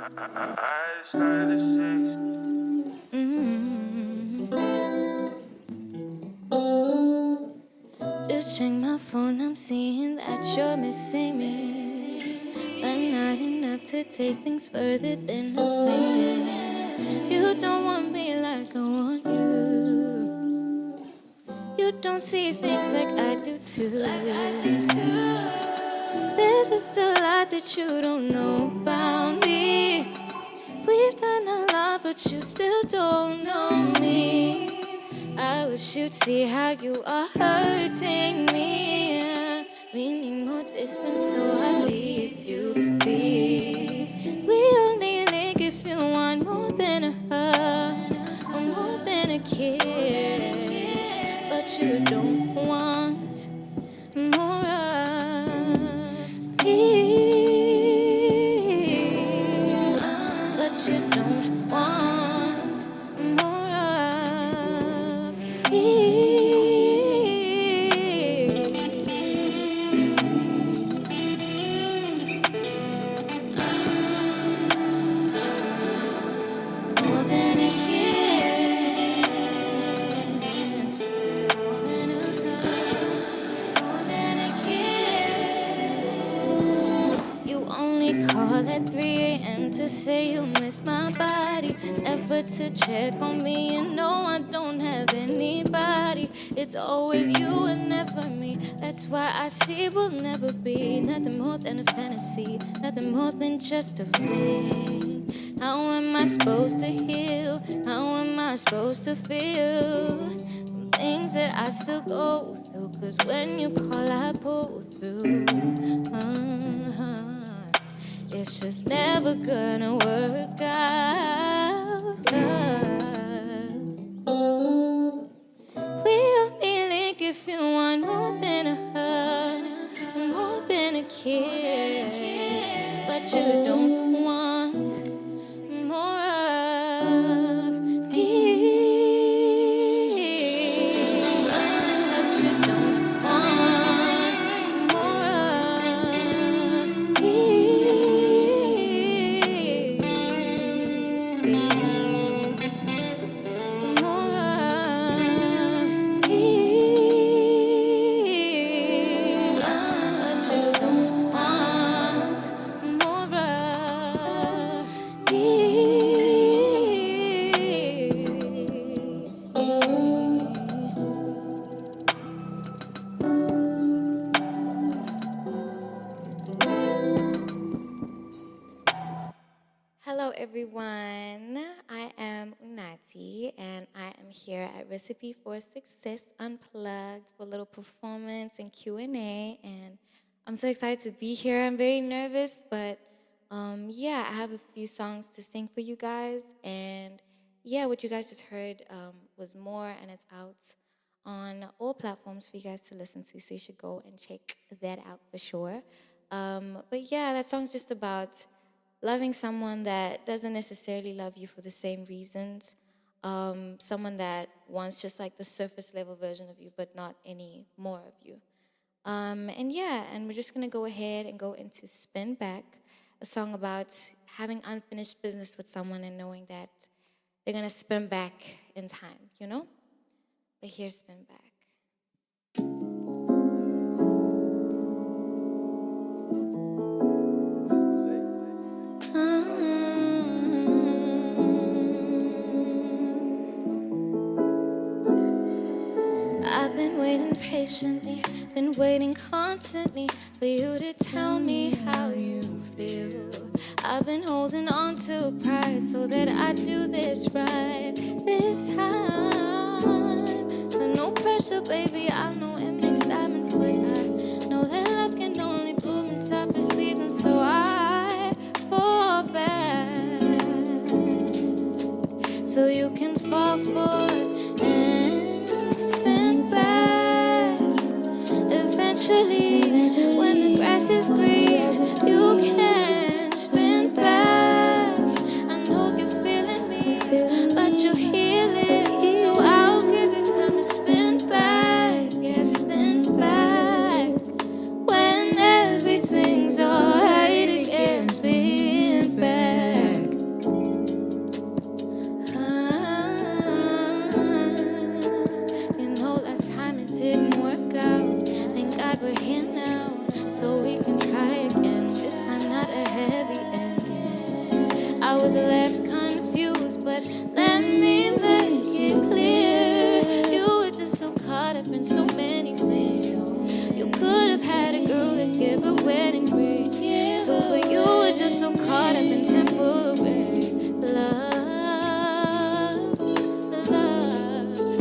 I started at 6. Just check my phone, I'm seeing that you're missing me, but not enough to take things further than a fling. You don't want me like I want you. You don't see things like I do too. There's just a lot that you don't know about me. We've done a lot, but you still don't know me. I wish you'd see how you are hurting me. We need more distance, so I leave you be. We only link if you want more than a hug or more than a kiss, but you don't want more of me. But you don't want more of me. More than a kiss, more than a hug, more than a kiss. You only call at 3 a.m. to say you miss my body, never to check on me. You know I don't have anybody. It's always you and never me. That's why I see we'll never be nothing more than a fantasy, nothing more than just a fling. How am I supposed to heal? How am I supposed to feel? Things that I still go through, 'cause when you call I pull through. It's just never gonna work out, 'cause we only link if you want more than a hug, more than a kiss, but you don't want more of me. But you don't want more of me. More of me. But you don't want more of me. Hello, everyone. I am Uunathi, and I am here at Recipe for Success Unplugged for a little performance and Q&A. And I'm so excited to be here. I'm very nervous, but yeah, I have a few songs to sing for you guys. And yeah, what you guys just heard was more, and it's out on all platforms for you guys to listen to. So you should go and check that out for sure. But yeah, that song's just about loving someone that doesn't necessarily love you for the same reasons. Someone that wants just like the surface level version of you, but not any more of you. And yeah, and we're just gonna go ahead and go into Spin Back, a song about having unfinished business with someone and knowing that they're gonna spin back in time, you know? But here's Spin Back. I've been waiting patiently, been waiting constantly for you to tell me how you feel. I've been holding on to pride so that I do this right this time. But no pressure, baby, I know it makes diamonds, but I know that love can only bloom inside the season, so I fall back so you can fall forward and spin back. Eventually, when the grass is green, you can spin back. I know you're feeling me, but you're healing, so I'll give you time to spin back. Yeah, spin back. When everything's alright again, spin back. Let me make it clear. You were just so caught up in so many things. You could have had a girl that gave a wedding ring. So, but you were just so caught up in temporary love.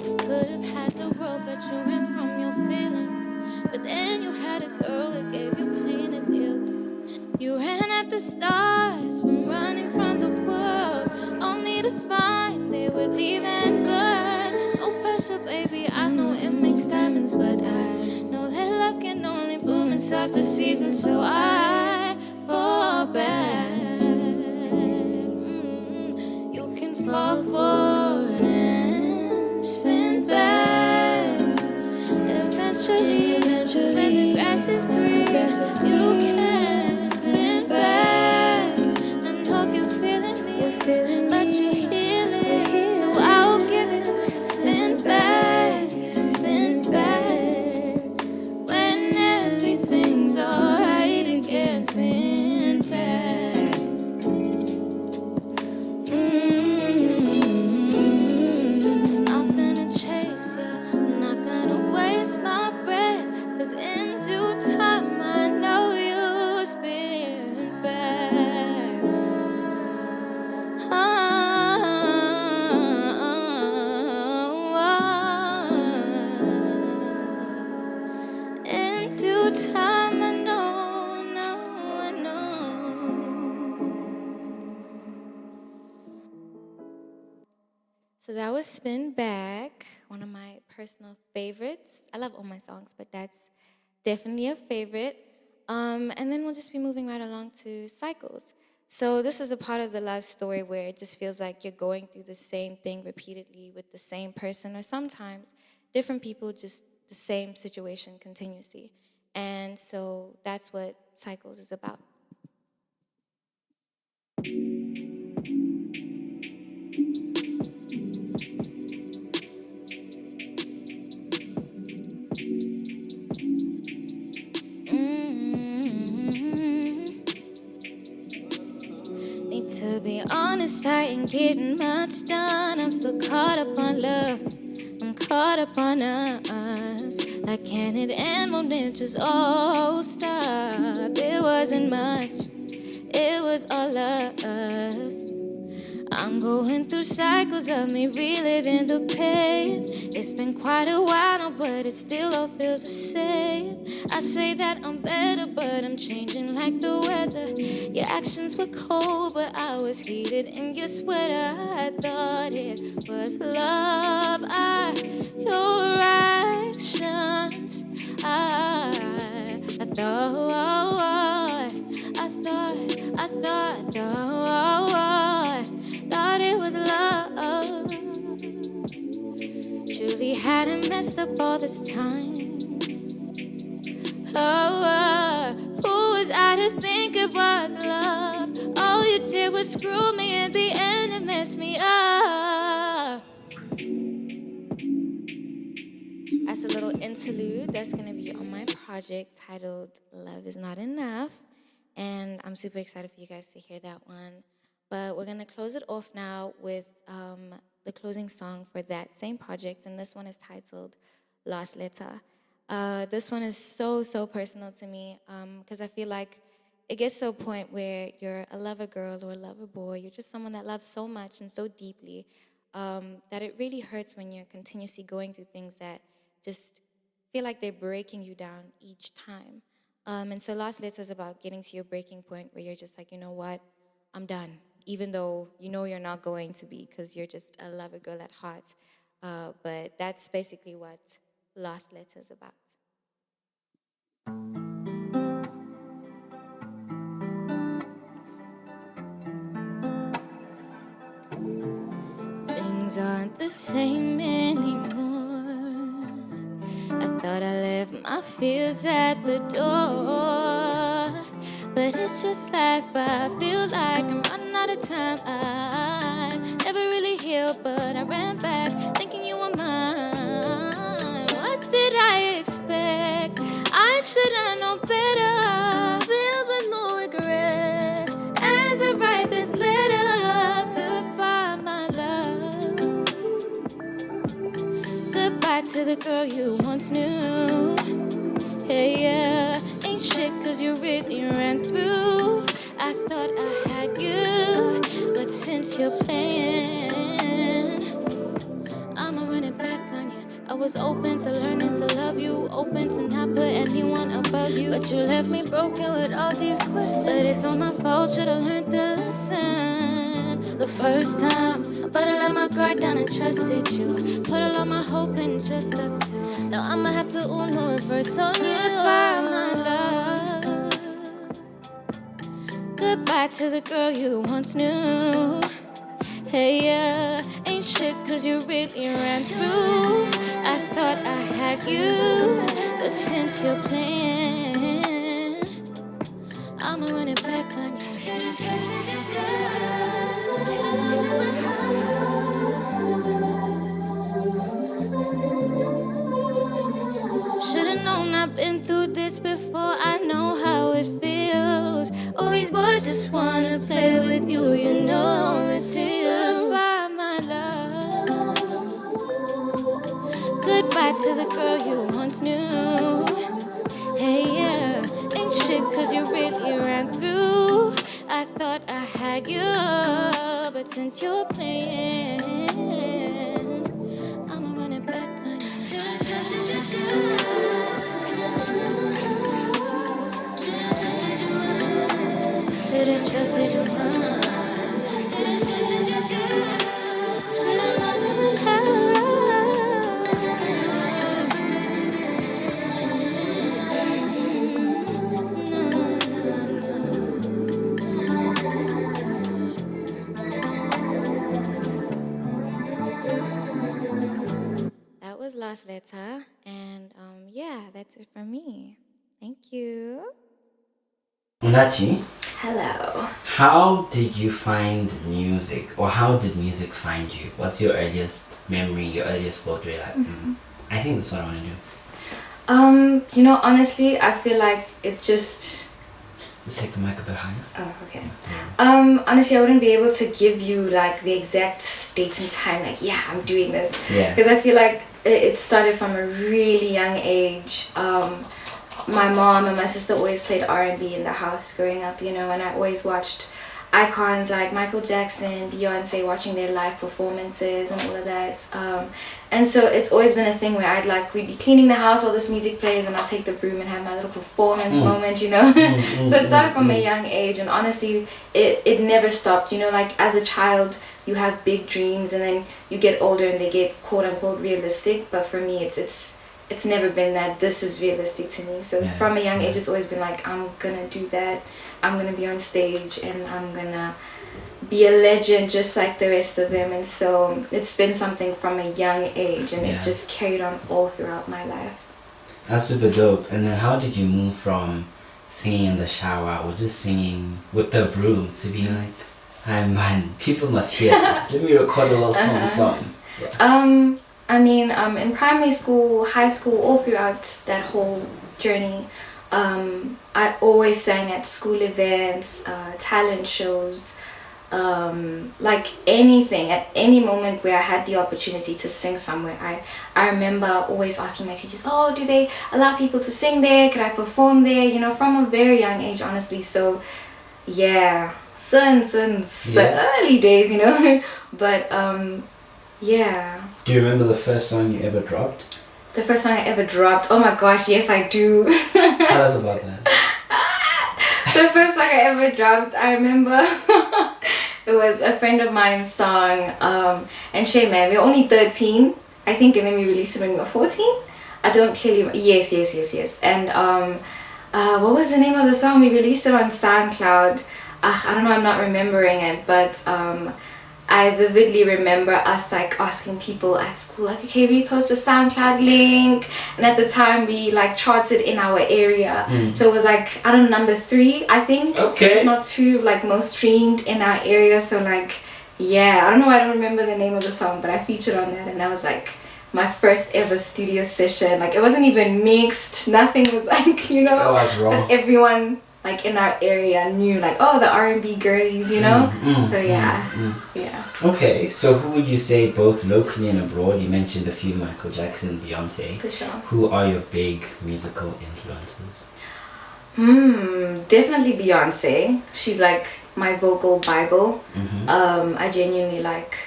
You could have had the world, but you ran from your feelings. But then you had a girl that gave you pain to deal with. You ran after stars from running from the world, only to find they would leave and burn. No pressure, baby, I know it makes diamonds, but I know that love can only bloom in softer seasons, so I fall back. You can fall forward and spin back. Eventually, when the grass is green, you can spin back and hope you're feeling me, but you're healing, so I'll give it time. Spin back, when everything's alright again. Spin back. Not gonna chase you, not gonna waste my breath, 'cause in due time I know you'll spin back. In due time I know. So that was Spin Back, one of my personal favorites. I love all my songs, but that's definitely a favorite. And then we'll just be moving right along to Cycles. So this is a part of the love story where it just feels like you're going through the same thing repeatedly with the same person, or sometimes different people, just the same situation continuously. And so that's what Cycles is about. Need to be honest, I ain't getting much done. I'm still caught up on love, I'm caught up on us. Like can it end, won't it just all stop? It wasn't much, it was all us. I'm going through cycles of me reliving the pain. It's been quite a while now, but it still all feels the same. I say that I'm better, but I'm changing like the weather. Your actions were cold, but I was heated in your sweater. I thought it was love, your actions. I thought it was love. Truly hadn't messed up all this time. Who was I to think it was love? All you did was screw me in the end and mess me up. That's a little interlude that's gonna be on my project titled Love Is Not Enough. And I'm super excited for you guys to hear that one. But we're gonna close it off now with the closing song for that same project. And this one is titled Lost Letter. This one is so personal to me because I feel like it gets to a point where you're a lover girl or a lover boy. You're just someone that loves so much and so deeply that it really hurts when you're continuously going through things that just feel like they're breaking you down each time. And so Lost Letter is about getting to your breaking point where you're just like, you know what, I'm done. Even though you know you're not going to be because you're just a lover girl at heart. But that's basically what Lost Letter is about. Things aren't the same anymore. I thought I left my fears at the door, but it's just life. I feel like I'm running out of time. I never really healed, but I ran back thinking you were mine. What did I expect? I should have known better. Filled with no regret as I write this letter. Goodbye, my love. to the girl you once knew. Hey, yeah, ain't shit cause you really ran through. I thought I had you, but since you're playing, I'ma run it back on you. I was open to learning to love you, open to not put anyone above you. But you left me broken with all these questions. But it's all my fault, should've learned the lesson the first time. But I let my guard down and trusted you. Put all of my hope in just us two. Now I'ma have to reverse on you. Goodbye, my love. Goodbye to the girl you once knew. Hey, yeah, ain't shit cause you really ran through. I thought I had you, but since you're playing, I'ma run it back on you. Should've known I've been through this before. I know how it feels. All these boys just wanna play with you, you know the deal. Goodbye, my love. Goodbye to the girl you once knew. Hey, yeah, ain't shit cause you really ran through. I thought I had you, but since you're playing, I'ma run it back on you. Should've trusted your gut. Should've trusted your mind. Should've trusted your gut. Should've known it would hurt. That was Lost Letter, and yeah, that's it from me. Thank you. Uunathi, Hello. how did you find music, or how did music find you? What's your earliest memory, your earliest thought where you're like, I think that's what I want to do? You know, honestly, I feel like it just... Just take the mic a bit higher. Oh, okay. Yeah. Honestly, I wouldn't be able to give you like the exact date and time, like, yeah, I'm doing this. Yeah. Because I feel like it started from a really young age. My mom and my sister always played R&B in the house growing up, you know, and I always watched icons like Michael Jackson, Beyoncé, watching their live performances and all of that. And so it's always been a thing where we'd be cleaning the house while this music plays, and I'll take the broom and have my little performance moment, you know. So it started from a young age, and honestly, it never stopped, you know. Like as a child, you have big dreams, and then you get older and they get quote unquote realistic. But for me, it's never been that this is realistic to me. So from a young age, it's always been like, I'm gonna do that. I'm gonna be on stage and I'm gonna be a legend just like the rest of them. And so it's been something from a young age, and it just carried on all throughout my life. That's super dope. And then how did you move from singing in the shower or just singing with the broom to being like, hey man, people must hear this, let me record a little song. Yeah. I mean, in primary school, high school, all throughout that whole journey, I always sang at school events, talent shows, like anything, at any moment where I had the opportunity to sing somewhere. I remember always asking my teachers, oh, do they allow people to sing there? Could I perform there? You know, from a very young age, honestly. So, yeah, since the early days, you know. But, yeah. Do you remember the first song you ever dropped? The first song I ever dropped? Oh my gosh, yes I do. Tell us about that. The first song I ever dropped, I remember it was a friend of mine's song, and Shay, man, we were only 13, I think, and then we released it when we were 14. I don't clearly remember. Yes. And what was the name of the song? We released it on SoundCloud. I don't know, I'm not remembering it, but I vividly remember us like asking people at school, like, okay, repost a SoundCloud link. And at the time we like charted in our area. So it was like, I don't know, number 3, I think. Okay. Not 2, like most streamed in our area. So like, yeah, I don't know, I don't remember the name of the song, but I featured on that, and that was like my first ever studio session. Like it wasn't even mixed, nothing was like, you know. That was raw. But everyone like in our area knew like, oh, the R&B girlies, you know. So yeah. Okay, so who would you say, both locally and abroad? You mentioned a few, Michael Jackson, Beyonce. For sure. Who are your big musical influences? Definitely Beyonce. She's like my vocal bible. I genuinely like,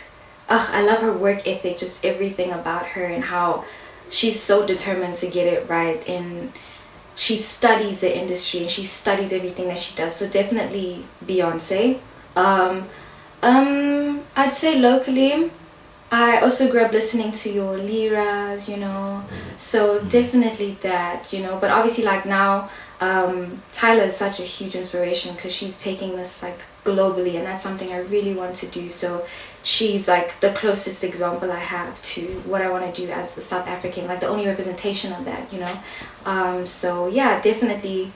I love her work ethic, just everything about her, and how she's so determined to get it right, and she studies the industry and she studies everything that she does. So definitely Beyonce. I'd say locally, I also grew up listening to your Liras, you know, so definitely that, you know. But obviously like now, Tyler is such a huge inspiration because she's taking this like globally, and that's something I really want to do. So she's like the closest example I have to what I want to do as a South African, like the only representation of that, you know. So yeah, definitely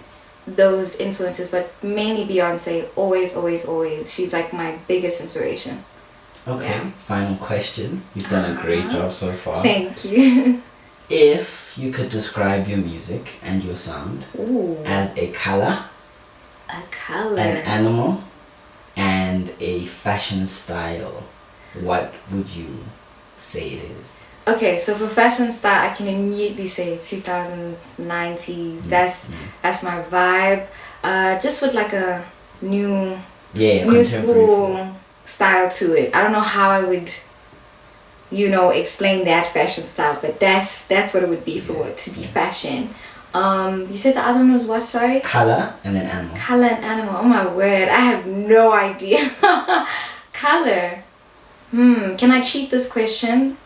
those influences, but mainly Beyonce. Always. She's like my biggest inspiration. Okay, final question. You've done a great job so far. Thank you. If you could describe your music and your sound as a color, an animal, and a fashion style, what would you say it is? Okay, so for fashion style, I can immediately say 2000s, 90s. That's my vibe. Just with like a new school style to it. I don't know how I would, you know, explain that fashion style, but that's what it would be for it to be fashion. You said the other one was what? Sorry. Color and an animal. Color and animal. Oh my word! I have no idea. Color. Can I cheat this question?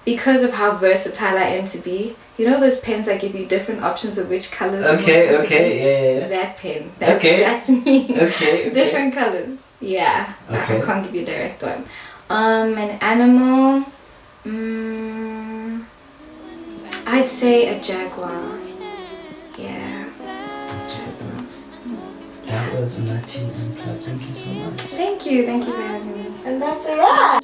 Because of how versatile I am to be, you know those pens that give you different options of which colors. Okay, yeah. That pen. That's me. Okay. Different colors. Yeah. Okay. I can't give you a direct one. An animal. I'd say a jaguar. Yeah. That was Uunathi Unplugged. Thank you so much. Thank you for having me. And that's a wrap.